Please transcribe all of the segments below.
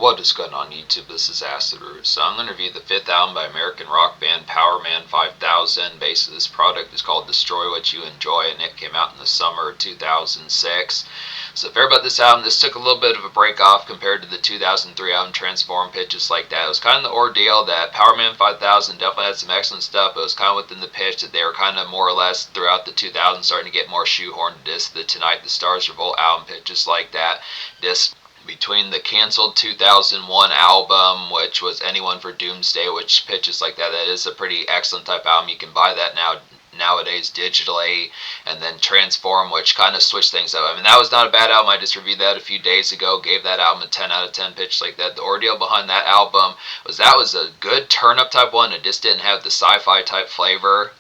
What is going on YouTube? This is Acid Root. So I'm going to review the 5th album by American rock band Powerman 5000. Basically this product is called Destroy What You Enjoy, and it came out in the summer of 2006. So fair about this album, this took a little bit of a break off compared to the 2003 album Transform, Pitches Like That. It was kind of the ordeal that Powerman 5000 definitely had some excellent stuff, but it was kind of within the pitch that they were kind of more or less throughout the 2000s starting to get more shoehorned. The Tonight the Stars Revolt album, Pitches Like That. This between the canceled 2001 album, which was Anyone for Doomsday, which Pitches Like That, that is a pretty excellent type album. You can buy that nowadays digitally, and then Transform, which kind of switched things up. I mean, that was not a bad album. I just reviewed that a few days ago, gave that album a 10 out of 10, Pitch Like That. The ordeal behind that album was that was a good turn-up type one. It just didn't have the sci-fi type flavor.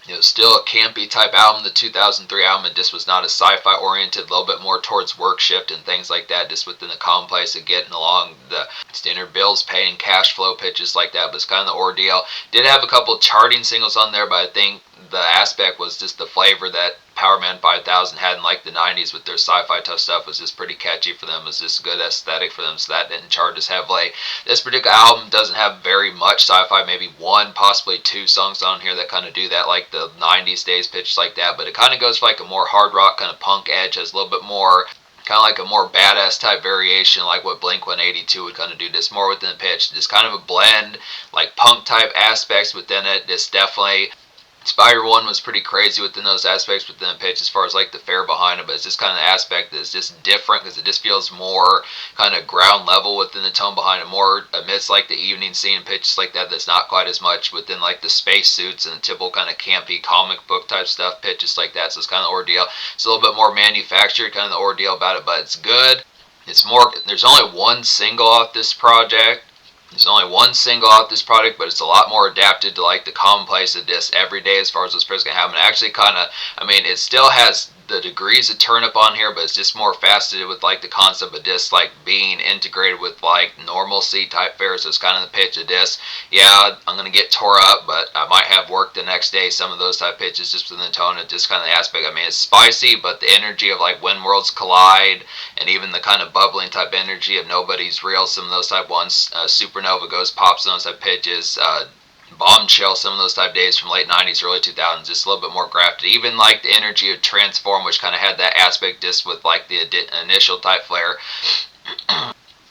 It was still a campy type album. The 2003 album, it just was not as sci-fi oriented, a little bit more towards work shift and things like that, just within the commonplace of getting along the standard bills, paying, cash flow, Pitches Like That. But it's kind of the ordeal. Did have a couple charting singles on there, but I think the aspect was just the flavor that Powerman 5000 had in like the 90s with their sci-fi tough stuff was just pretty catchy for them. It was just good aesthetic for them, so that didn't chart as heavily. This particular album doesn't have very much sci-fi, maybe one, possibly two songs on here that kind of do that, like the 90s days, Pitch Like That, but it kind of goes for like a more hard rock kind of punk edge, has a little bit more kind of like a more badass type variation, like what Blink-182 would kind of do, just more within the pitch, just kind of a blend, like punk type aspects within it. Just definitely Spire 1 was pretty crazy within those aspects within the pitch as far as like the fare behind it, but it's just kind of the aspect that's just different because it just feels more kind of ground level within the tone behind it, more amidst like the evening scene, Pitches Like That, that's not quite as much within like the space suits and the typical kind of campy comic book type stuff, Pitches Like That. So it's kind of the ordeal. It's a little bit more manufactured, kind of the ordeal about it, but it's good. It's more, there's only one single off this project. There's only one single off this product, but it's a lot more adapted to like the commonplace of this every day as far as what's going to happen. Actually kind of, I mean, it still has the degrees of turn up on here, but it's just more faceted with like the concept of this like being integrated with like normalcy type fare. So it's kind of the pitch of this. Yeah, I'm going to get tore up, but I might have work the next day. Some of those type pitches just within the tone and just kind of the aspect. I mean, it's spicy, but the energy of like When Worlds Collide and even the kind of bubbling type energy of Nobody's Real, some of those type ones, Supernova Goes Pop, some of those type pitches, Bombshell, some of those type days from late 90s, early 2000s, just a little bit more grafted. Even like the energy of Transform, which kind of had that aspect just with like the initial type flare.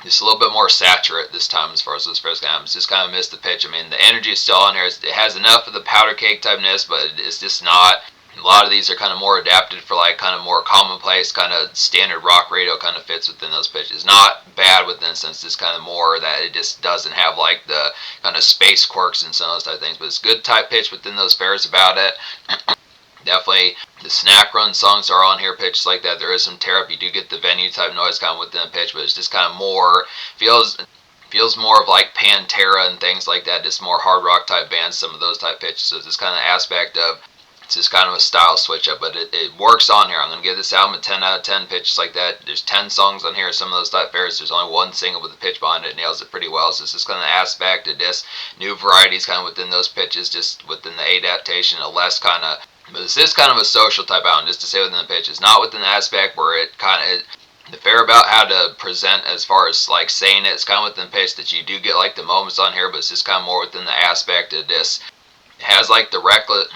Just a little bit more saturate this time as far as those first albums. Just kind of missed the pitch. I mean, the energy is still on here. It has enough of the powder cake typeness, but it's just not. A lot of these are kind of more adapted for like kind of more commonplace, kind of standard rock radio kind of fits within those pitches. Not bad within the sense, it's kind of more that it just doesn't have like the kind of space quirks and some of those type of things. But it's good type pitch within those fares about it. Definitely the snack run songs are on here, Pitches Like That. There is some tear up. You do get the venue type noise kind of within the pitch, but it's just kind of more, feels more of like Pantera and things like that, just more hard rock type bands, some of those type pitches. So it's this kind of aspect of, it's just kind of a style switch up, but it works on here. I'm going to give this album a 10 out of 10, Pitches Like That. There's 10 songs on here, some of those type fares. There's only one single with a pitch behind it, nails it pretty well. So it's just kind of the aspect of this new varieties kind of within those pitches, just within the adaptation, a less kind of, but this is kind of a social type album, just to say within the pitches, not within the aspect where it kind of, the fair about how to present as far as like saying it, it's kind of within the pitch that you do get like the moments on here, but it's just kind of more within the aspect of this. It has like the reckless,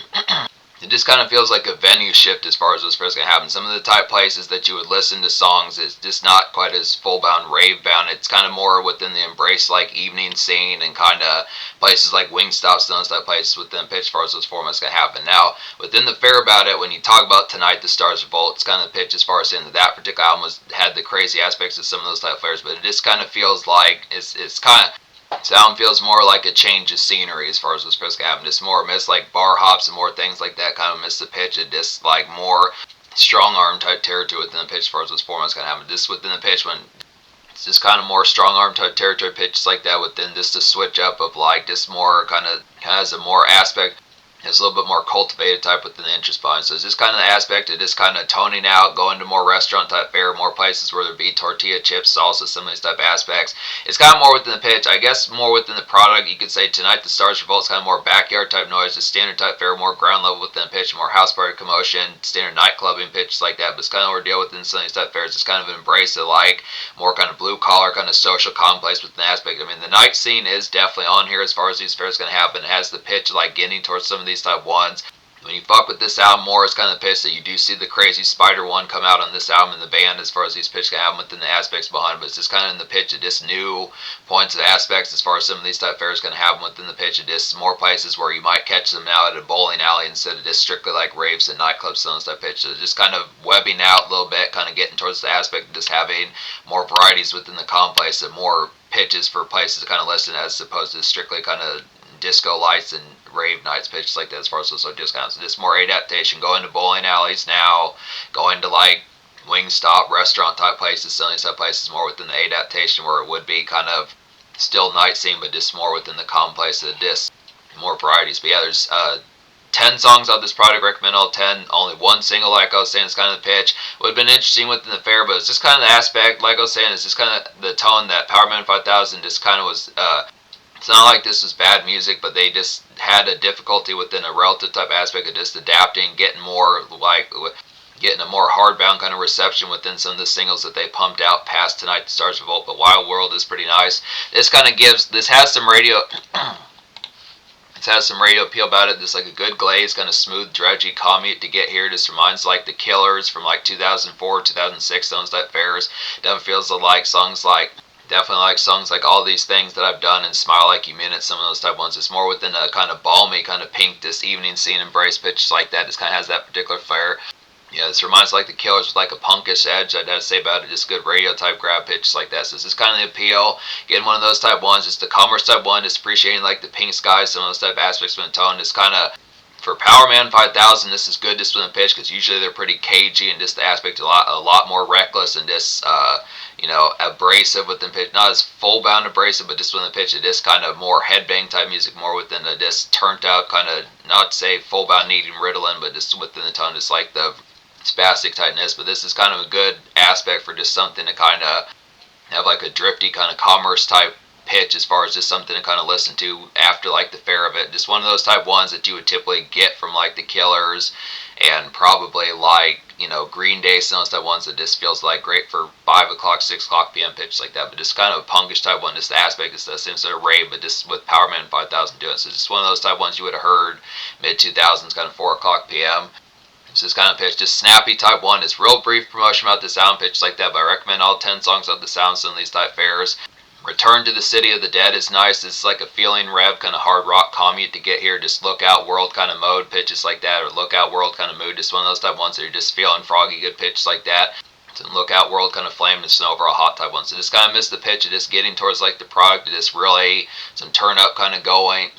it just kind of feels like a venue shift as far as what's first going to happen. Some of the type places that you would listen to songs is just not quite as full-bound, rave-bound. It's kind of more within the embrace like evening scene and kind of places like Wingstop, those type places within pitch as far as those formats going to happen. Now, within the fair about it, when you talk about Tonight the Stars Revolt, it's kind of the pitch as far as in that particular album had the crazy aspects of some of those type flares, but it just kind of feels like it's kind of, sound feels more like a change of scenery as far as what's supposed to happen. Just more miss like bar hops and more things like that, kind of miss the pitch. It just like more strong arm type territory within the pitch as far as those formats going to happen. Just within the pitch when it's just kind of more strong arm type territory pitches like that within just a switch up of like just more kind of has a more aspect. It's a little bit more cultivated type within the interest behind. So it's just kind of the aspect of just kind of toning out, going to more restaurant type fare, more places where there be tortilla chips, salsa, some of these type aspects. It's kind of more within the pitch. I guess more within the product. You could say Tonight the Stars Revolt is kind of more backyard type noise, just standard type fare, more ground level within the pitch, more house party commotion, standard nightclubbing pitches like that. But it's kind of ordeal within some of these type fares. It's kind of an embrace of like more kind of blue collar, kind of social commonplace within the aspect. I mean, the night scene is definitely on here as far as these fairs going to happen. It has the pitch like getting towards some of these type ones. When you fuck with this album more, it's kind of pissed that you do see the crazy Spider one come out on this album in the band as far as these pitch can have within the aspects behind it. But it's just kind of in the pitch of just new points of aspects as far as some of these type fairs can have within the pitch of just more places where you might catch them out at a bowling alley instead of just strictly like raves and nightclubs and stuff pitch. So just kind of webbing out a little bit, kind of getting towards the aspect of just having more varieties within the complex and more pitches for places to kind of listen as opposed to strictly kind of disco lights and rave nights pitches like that as far as those discounts. Just more adaptation, going to bowling alleys now, going to like Wingstop restaurant type places, selling type places more within the adaptation where it would be kind of still night scene but just more within the complex of the disc, more varieties. But yeah, there's 10 songs on this product, recommend all 10. Only one single, like I was saying, is kind of the pitch. Would have been interesting within the fair, but it's just kind of the aspect, like I was saying, it's just kind of the tone that Powerman 5000 just kind of was. It's not like this was bad music, but they just had a difficulty within a relative type aspect of just adapting, getting more like getting a more hardbound kind of reception within some of the singles that they pumped out past Tonight the Stars Revolt. But Wild World is pretty nice. This kind of gives, this has some radio. It has some radio appeal about it. Just like a good glaze, kind of smooth, dredgy commute to get here. Just reminds like the Killers from like 2004, 2006, those type fairs. Definitely feels like songs like. Definitely like songs like All These Things That I've Done and Smile Like You Mean It, some of those type ones. It's more within a kind of balmy, kind of pink, this evening scene embrace pitch like that. Just kind of has that particular flair. Yeah, this reminds like the Killers with like a punkish edge. I'd have to say about it, just good radio type grab pitch like that. So this is kind of the appeal. Getting one of those type ones, just the commerce type one, just appreciating like the pink skies, some of those type aspects of the tone. Just kind of for Powerman 5000, this is good just with the pitch because usually they're pretty cagey and just the aspect a lot more reckless and just abrasive within pitch. Not as full bound abrasive, but just within the pitch, it is kind of more headbang type music, more within the just turned out kind of, not to say full bound needing Ritalin, but just within the tone, just like the spastic tightness. But this is kind of a good aspect for just something to kind of have like a drifty kind of commerce type pitch as far as just something to kind of listen to after like the fair of it. Just one of those type ones that you would typically get from like the Killers and probably like, Green Day, some of those type ones that just feels like great for 5 o'clock, 6 o'clock p.m. pitch like that. But just kind of a punkish type one, just the aspect is the same sort of rave, but just with Powerman 5000 doing it. So just one of those type ones you would have heard mid-2000s, kind of 4 o'clock p.m. So this kind of pitch, just snappy type one. It's real brief promotion about the sound pitch like that, but I recommend all 10 songs of the sound some of these type fairs. Return to the City of the Dead is nice. It's like a feeling rev, kind of hard rock commute to get here. Just look out world kind of mode pitches like that, or look out world kind of mood. Just one of those type ones that you're just feeling froggy good pitch like that. So look out world kind of flame and snow overall hot type one. So just kind of miss the pitch of just getting towards like the product, just really some turn up kind of going.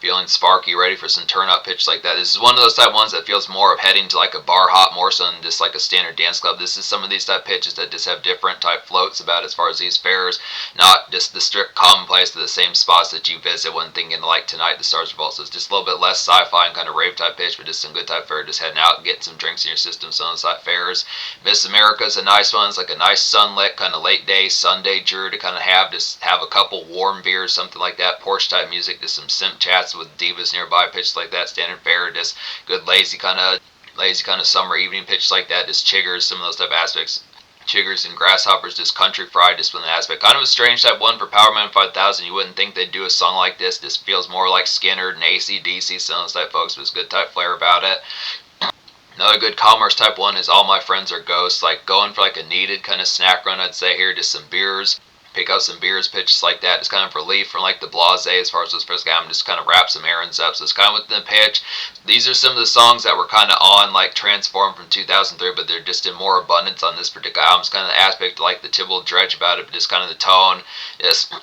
Feeling sparky, ready for some turn-up pitch like that. This is one of those type ones that feels more of heading to like a bar hop more so than just like a standard dance club. This is some of these type pitches that just have different type floats about as far as these fairs, not just the strict commonplace of the same spots that you visit when thinking like Tonight the Stars Revolt. So it's just a little bit less sci-fi and kind of rave type pitch, but just some good type fair. Just heading out and getting some drinks in your system. Some of those type fairs. Miss America's a nice one. It's like a nice sunlit kind of late day Sunday drew to kind of have a couple warm beers, something like that. Porch type music, just some simp chats with divas nearby, pitches like that, standard fare, just good lazy kind of summer evening pitches like that, just chiggers, some of those type aspects. Chiggers and Grasshoppers, just country fried, just with an aspect. Kind of a strange type one for Powerman 5000. You wouldn't think they'd do a song like this. This feels more like Skinner and AC/DC, some of those type folks, but it's good type flair about it. Another good commerce type one is All My Friends Are Ghosts, like going for like a needed kind of snack run, I'd say here, just some beers. Pick up some beers, pitches like that. It's kind of relief from like the blase as far as those first guy. I'm just kind of wrap some errands up. So it's kind of within the pitch. These are some of the songs that were kind of on like Transform from 2003, but they're just in more abundance on this particular album. It's kind of the aspect like the typical dredge about it, but just kind of the tone. Just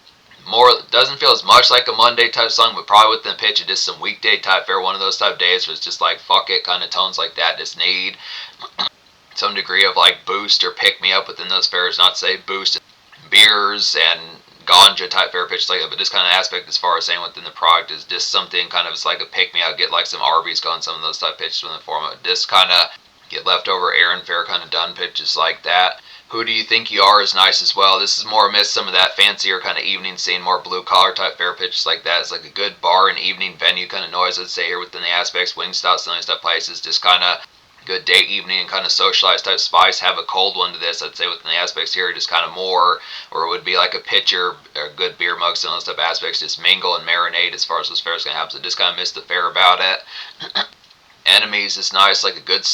more, doesn't feel as much like a Monday type song, but probably within the pitch of just some weekday type fare. One of those type days where it's just like fuck it kind of tones like that. Just need some degree of like boost or pick me up within those fares. Not to say boost beers and ganja type fair pitch like that, but this kind of aspect as far as saying within the product is just something kind of, it's like a pick me up, get like some Arby's going, some of those type pitches in the form of just kind of get leftover errand fare kind of done pitches like that. Who Do You Think You Are is nice as well. This is more amidst some of that fancier kind of evening scene, more blue collar type fair pitches like that. It's like a good bar and evening venue kind of noise, I'd say, here within the aspects. Wingstop, some of these type places, just kind of good day, evening, and kind of socialized type spice. Have a cold one to this, I'd say, within the aspects here, just kind of more, or it would be like a pitcher, or a good beer mug, some of those type aspects, just mingle and marinate as far as this fair is going to happen. So just kind of missed the fair about it. Enemies is nice, like a good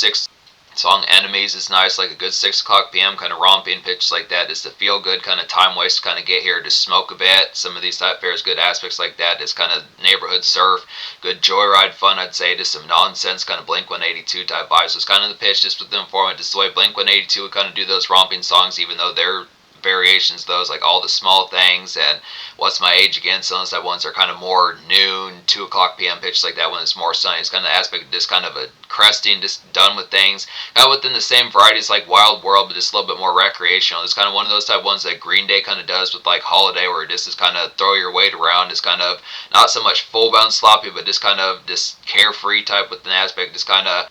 song Enemies is nice, like a good 6 o'clock p.m. kind of romping pitch like that. Just a feel good kind of time waste to kind of get here, to smoke a bit. Some of these type fairs, good aspects like that. Just kind of neighborhood surf, good joyride fun, I'd say. Just some nonsense kind of Blink 182 type vibes. So it's kind of the pitch, just with the format, just the way Blink 182 would kind of do those romping songs, even though they're variations, those like All the Small Things and What's My Age Again. Some of those ones are kind of more noon, 2 o'clock p.m. pitch like that when it's more sunny. It's kind of the aspect of just kind of a cresting, just done with things. Kind of within the same varieties like Wild World, but just a little bit more recreational. It's kind of one of those type ones that Green Day kind of does with like Holiday, where it just is kind of throw your weight around. It's kind of not so much full bound sloppy, but just kind of just carefree type with an aspect, just kind of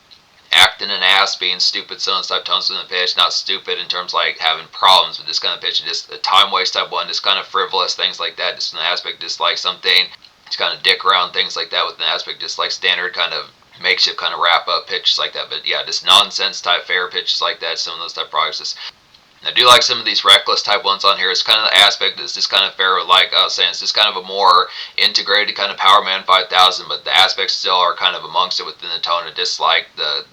acting an ass, being stupid, some of those type tones in the pitch. Not stupid in terms of like having problems with this kind of pitch, just a time waste type one, just kind of frivolous things like that, just an aspect, just like something, just kind of dick around things like that with an aspect, just like standard kind of makeshift kind of wrap up pitches like that. But yeah, just nonsense type fair pitches like that, some of those type products. Just, I do like some of these reckless type ones on here. It's kind of the aspect that's just kind of fair, like I was saying, it's just kind of a more integrated kind of Powerman 5000, but the aspects still are kind of amongst it within the tone of just like the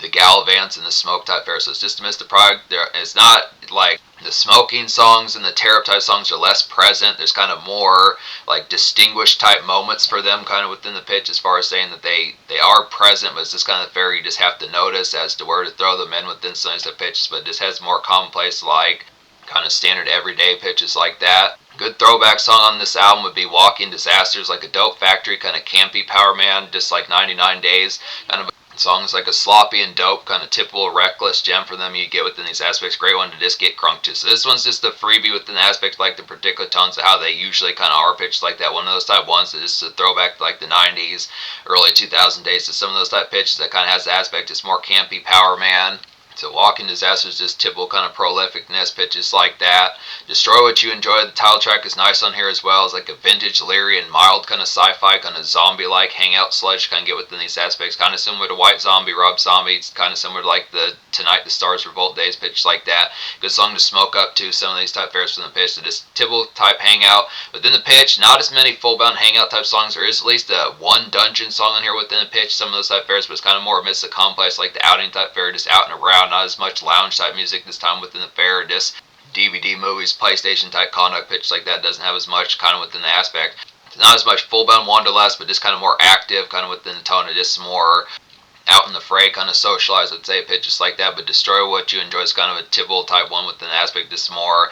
Gallivants and the smoke type fair. So it's just to miss the product. It's not like the smoking songs and the tear up type songs are less present. There's kind of more like distinguished type moments for them kind of within the pitch, as far as saying that they are present, but it's just kind of fair. You just have to notice as to where to throw them in within some of the pitches, but it just has more commonplace like kind of standard everyday pitches like that. Good throwback song on this album would be Walking Disasters, like a Dope Factory kind of campy Powerman, just like 99 Days kind of songs, like a sloppy and dope kind of typical reckless gem for them you get within these aspects. Great one to just get crunk to. So this one's just a freebie within the aspect, like the particular tones of how they usually kind of are pitched like that. One of those type ones that is a throwback to like the 90s, early 2000 days to some of those type pitches that kind of has the aspect. It's more campy Powerman. So Walking Disasters, just typical kind of prolificness pitches like that. Destroy What You Enjoy, the title track is nice on here as well. It's like a vintage, leery, and mild kind of sci-fi, kind of zombie-like hangout sludge kind of get within these aspects. Kind of similar to White Zombie, Rob Zombie. It's kind of similar to like the Tonight the Stars Revolt Days pitch like that. Good song to smoke up to some of these type fairs from the pitch. So just typical type hangout. Within the pitch, not as many full-bound hangout type songs. There is at least one dungeon song on here within the pitch, some of those type fairs, but it's kind of more amidst the complex, like the outing type fair, just out and around. Not as much lounge type music this time within the fair. Just DVD movies, PlayStation type conduct pitch like that. Doesn't have as much kind of within the aspect. Not as much full-bound wanderlust, but just kind of more active kind of within the tone of just more out in the fray, kind of socialized, I'd say, pitches like that. But Destroy What You Enjoy is kind of a typical type one within the aspect. Just more,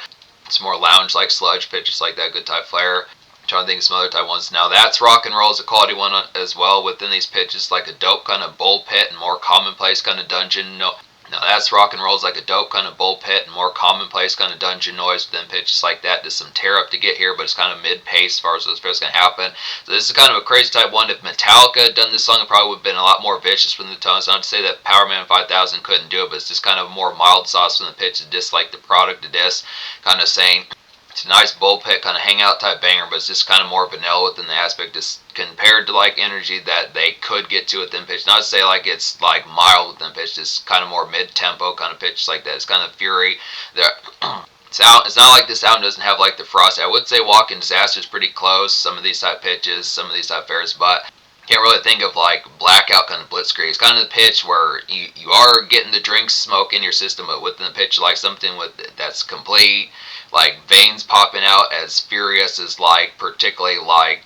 it's more lounge like sludge pitches like that. Good type flair. I'm trying to think of some other type ones. Now That's Rock and Roll is a quality one as well within these pitches, like a dope kind of bull pit and more commonplace kind of dungeon. Now That's Rock and Roll is like a dope kind of bull pit and more commonplace kind of dungeon noise within pitches like that. Just some tear up to get here, but it's kind of mid-pace as far as what's going to happen. So this is kind of a crazy type one. If Metallica had done this song, it probably would have been a lot more vicious from the tones. Not to say that Powerman 5000 couldn't do it, but it's just kind of more mild sauce from the pitch and just like the product of this, kind of saying it's a nice bullpit kind of hangout type banger, but it's just kind of more vanilla within the aspect, just compared to like energy that they could get to within pitch. Not to say like it's like mild within pitch, just kind of more mid-tempo kind of pitch like that. It's kind of fury. It's not like this album doesn't have like the frost. I would say Walking Disaster is pretty close. Some of these type pitches, some of these type fairs, but can't really think of like blackout kind of blitzkrieg. It's kind of the pitch where you are getting the drink smoke in your system, but within the pitch like something with that's complete, like veins popping out, as furious as like particularly like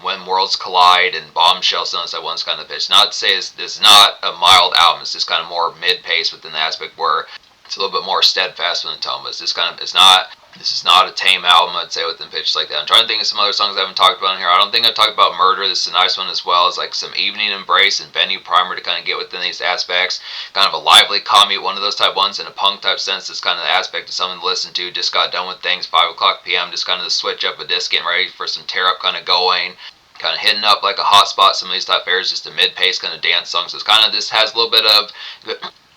when Worlds Collide and Bombshell, some of that one's kind of pitch. Not to say this is not a mild album. It's just kind of more mid-pace within the aspect where It's a little bit more steadfast with the tone, but this is not a tame album, I'd say, within pitches like that. I'm trying to think of some other songs I haven't talked about in here. I don't think I've talked about Murder. This is a nice one as well. It's like some Evening Embrace and Venue Primer to kind of get within these aspects. Kind of a lively comedy, one of those type ones in a punk type sense. It's kind of the aspect of something to listen to. Just got done with things, 5 o'clock p.m. Just kind of the switch up of this, getting ready for some tear up kind of going. Kind of hitting up like a hot spot. Some of these type fairs, just a mid-pace kind of dance songs. So it's kind of, this has a little bit of,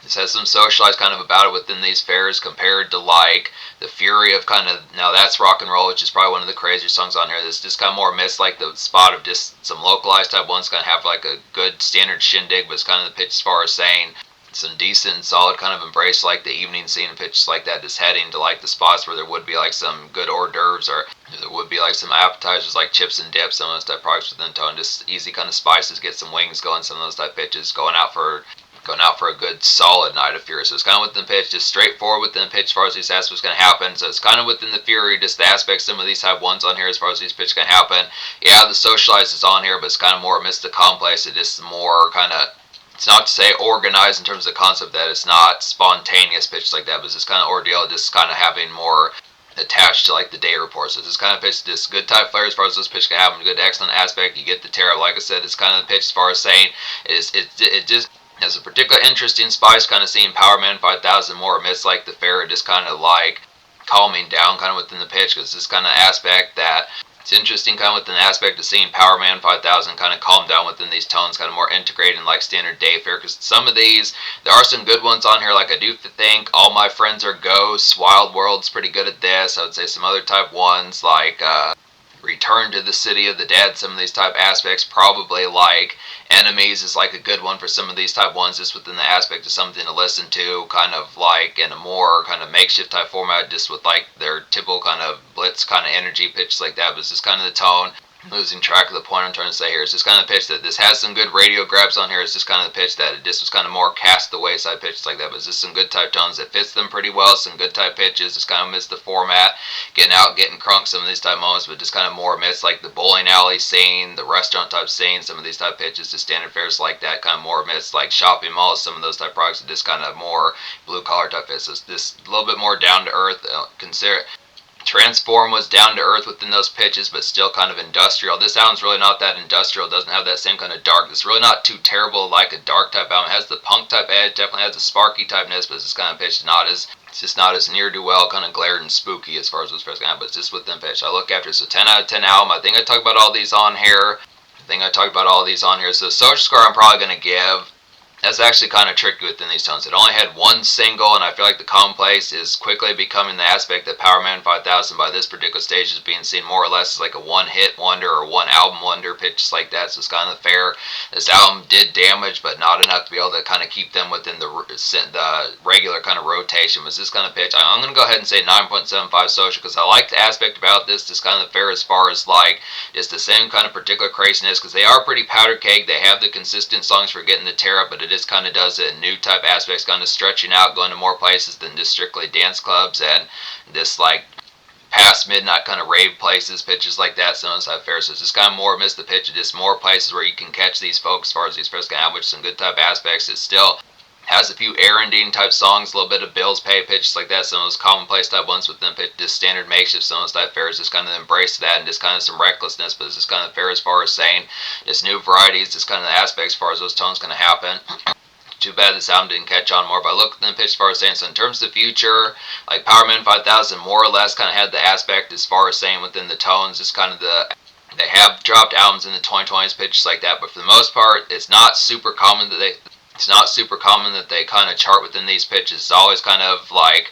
this has some socialized kind of about it within these fairs compared to like the fury of kind of, now that's rock and roll, which is probably one of the crazier songs on here. This just kind of more missed like the spot of just some localized type ones, kind of have like a good standard shindig, but it's kind of the pitch as far as saying some decent and solid kind of embrace like the evening scene and pitches like that, just heading to like the spots where there would be like some good hors d'oeuvres, or there would be like some appetizers like chips and dips, some of those type products within tone, just easy kind of spices, get some wings going, some of those type pitches, going out for a good solid night of Fury. So it's kind of within the pitch, just straightforward within the pitch as far as these aspects going to happen. So it's kind of within the Fury, just the aspects, some of these type ones on here as far as these pitches going to happen. Yeah, the socialized is on here, but it's kind of more amidst the complex. It is more kind of, it's not to say organized in terms of the concept that it's not spontaneous pitches like that, but it's this kind of ordeal, just kind of having more attached to like the day reports. So this kind of pitch, this good type flair as far as this pitch can happen, good excellent aspect. You get the tear up, like I said, it's kind of the pitch as far as saying it just has a particular interesting spice, kind of seeing Powerman 5000 more amidst like the fair, just kind of like calming down kind of within the pitch, because this kind of aspect that it's interesting kind of within the aspect of seeing Powerman 5000 kind of calm down within these tones, kind of more integrated in like standard day fare, because some of these, there are some good ones on here, like I do think All My Friends Are Ghosts, Wild World's pretty good at this. I would say some other type ones like Return to the City of the Dead, some of these type aspects, probably like Enemies is like a good one for some of these type ones, just within the aspect of something to listen to, kind of like in a more kind of makeshift type format, just with like their typical kind of blitz kind of energy pitch like that. But it's just kind of the tone. Losing track of the point I'm trying to say here. It's just kind of the pitch that this has some good radio grabs on here. It's just kind of the pitch that it just was kind of more cast away side pitches like that. But it's just some good type tones that fits them pretty well. Some good type pitches. Just kind of miss the format. Getting out, getting crunk, some of these type moments, but just kind of more amidst like the bowling alley scene, the restaurant type scene, some of these type pitches, just standard fares like that, kind of more amidst like shopping malls, some of those type products, just kind of more blue collar type fits. So it's just a little bit more down to earth. Consider Transform was down to earth within those pitches, but still kind of industrial. This album's really not that industrial. It doesn't have that same kind of dark. It's really not too terrible like a dark type album. It has the punk type edge, definitely has the sparky typeness, but it's kind of pitch it's just not as near do well, kind of glared and spooky as far as what's first going, but it's just within pitch. I look after it. So 10 out of 10 album. I think I talked about all these on here. So social score I'm probably going to give, that's actually kind of tricky within these tones. It only had one single, and I feel like the commonplace is quickly becoming the aspect that Powerman 5000 by this particular stage is being seen more or less as like a one-hit wonder or one album wonder pitch, just like that. So it's kind of fair. This album did damage, but not enough to be able to kind of keep them within the regular kind of rotation. Was this kind of pitch? I'm going to go ahead and say 9.75 social, because I like the aspect about this. Just kind of fair as far as like just the same kind of particular craziness, because they are pretty powder keg. They have the consistent songs for getting the tear up, but it just kind of does it in new type aspects, kind of stretching out, going to more places than just strictly dance clubs and this like past midnight kind of rave places, pitches like that. Some of those type fairs, so it's just kind of more miss the pitch, just more places where you can catch these folks as far as these first kind of, which some good type aspects. It still has a few erranding type songs, a little bit of bills pay pitches like that, some of those commonplace type ones with them just standard makeshift, some of those type fairs, just kind of embrace that and just kind of some recklessness, but it's just kind of fair as far as saying just new varieties, just kind of the aspects as far as those tones going to happen. Too bad this album didn't catch on more, but I look at the pitch as far as saying, so in terms of the future, like Powerman 5000 more or less kind of had the aspect as far as saying within the tones, just kind of they have dropped albums in the 2020s, pitches like that, but for the most part, it's not super common that they kind of chart within these pitches. It's always kind of like,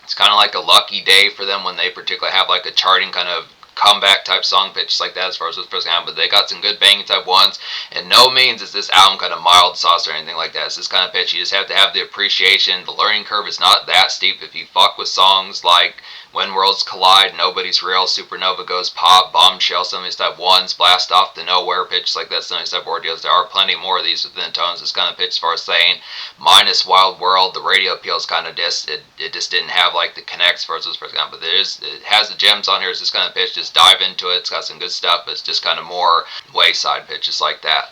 it's kind of like a lucky day for them when they particularly have like a charting kind of comeback type song pitches like that as far as this first album, but they got some good banging type ones, and no means is this album kind of mild sauce or anything like that. It's this kind of pitch. You just have to have the appreciation. The learning curve is not that steep. If you fuck with songs like When Worlds Collide, Nobody's Real, Supernova Goes Pop, Bombshell, some of these type ones, Blast Off the Nowhere pitches like that, some of these type ordeals, there are plenty more of these within the tones. It's kind of pitch as far as saying minus Wild World, the radio appeals kind of just it just didn't have like the connects as far as this first album, but it has the gems on here. It's this kind of pitch. Just dive into it. It's got some good stuff, but it's just kind of more wayside pitches like that.